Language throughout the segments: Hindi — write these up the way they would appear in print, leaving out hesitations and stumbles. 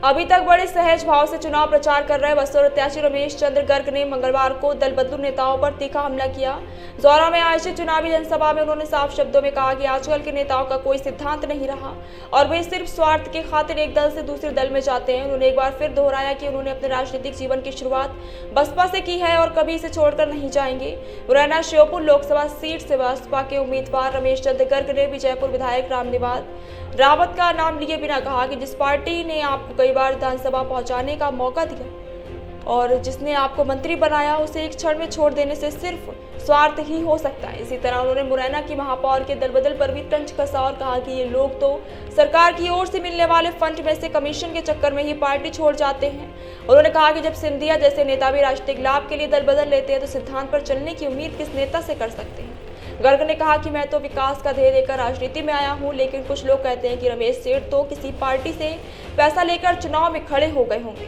अभी तक बड़े सहज भाव से चुनाव प्रचार कर रहे बसपा प्रत्याशी रमेश चंद्र गर्ग ने मंगलवार को दल बदलू नेताओं पर तीखा हमला किया। जौरा में आयोजित चुनावी जनसभा में उन्होंने साफ शब्दों में कहा कि आजकल के नेताओं का कोई सिद्धांत नहीं रहा और वे सिर्फ स्वार्थ के खातिर एक दल से दूसरे दल में जाते हैं। उन्होंने एक बार फिर दोहराया कि उन्होंने अपने राजनीतिक जीवन की शुरुआत बसपा से की है और कभी इसे छोड़कर नहीं जाएंगे। मुरैना श्योपुर लोकसभा सीट से बसपा के उम्मीदवार रमेश चंद्र गर्ग ने विजयपुर विधायक रामनिवास रावत का नाम लिए बिना कहा कि जिस पार्टी ने आपको कई बार विधानसभा पहुंचाने का मौका दिया और जिसने आपको मंत्री बनाया उसे एक क्षण में छोड़ देने से सिर्फ स्वार्थ ही हो सकता है। इसी तरह उन्होंने मुरैना की महापौर के दल बदल पर भी तंज कसा और कहा कि ये लोग तो सरकार की ओर से मिलने वाले फंड में से कमीशन के चक्कर में ही पार्टी छोड़ जाते हैं। उन्होंने कहा कि जब सिंधिया जैसे नेता भी राजनीतिक लाभ के लिए दल बदल लेते हैं तो सिद्धांत पर चलने की उम्मीद किस नेता से कर सकते हैं। गर्ग ने कहा कि मैं तो विकास का ध्येय लेकर राजनीति में आया हूं, लेकिन कुछ लोग कहते हैं कि रमेश सेठ तो किसी पार्टी से पैसा लेकर चुनाव में खड़े हो गए होंगे।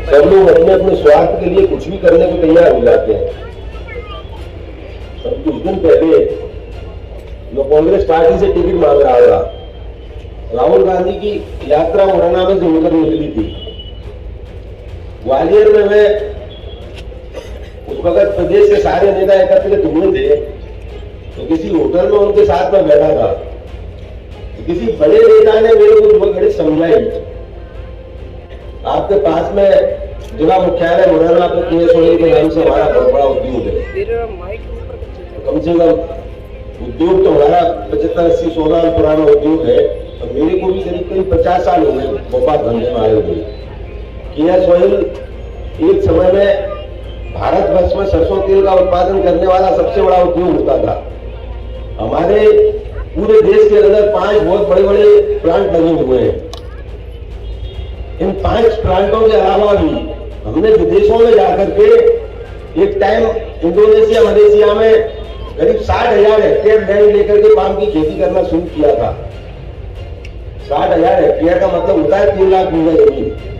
सब लोग अपने अपने स्वार्थ के लिए कुछ भी करने को तैयार हो जाते हैं। सब कुछ दिन पहले जो कांग्रेस पार्टी से टिकट मांग रहा होगा, राहुल गांधी की यात्रा मुरैना में जमकर निकली थी। ग्वालियर में मैं उस वक्त प्रदेश के सारे नेता एकत्रित हुए थे, तो किसी होटल में उनके साथ में बैठा था, तो किसी बड़े नेता ने मेरे को उस वक्त समझाई, आपके पास में जिला मुख्यालय मुरैना पे KSOL के नाम से हमारा बहुत बड़ा उद्योग है। कम से कम उद्योग तो हमारा 75-80 साल पुराना उद्योग है। तो मेरे को भी करीब 50 साल हो गए भोपाल धंधे में आए हुए। KSOL एक समय में भारतवर्ष में सरसों तेल का उत्पादन करने वाला सबसे बड़ा उद्योग होता था। हमारे पूरे देश के अंदर 5 बहुत बड़े बड़े प्लांट लगे हुए हैं। इन 5 प्लांटों के अलावा भी हमने विदेशों में जाकर के एक टाइम इंडोनेशिया मलेशिया में करीब 60,000 हेक्टेयर लैंड लेकर के पाम की खेती करना शुरू किया था। 60,000 हेक्टेयर का मतलब होता है 3 लाख बीघा जमीन।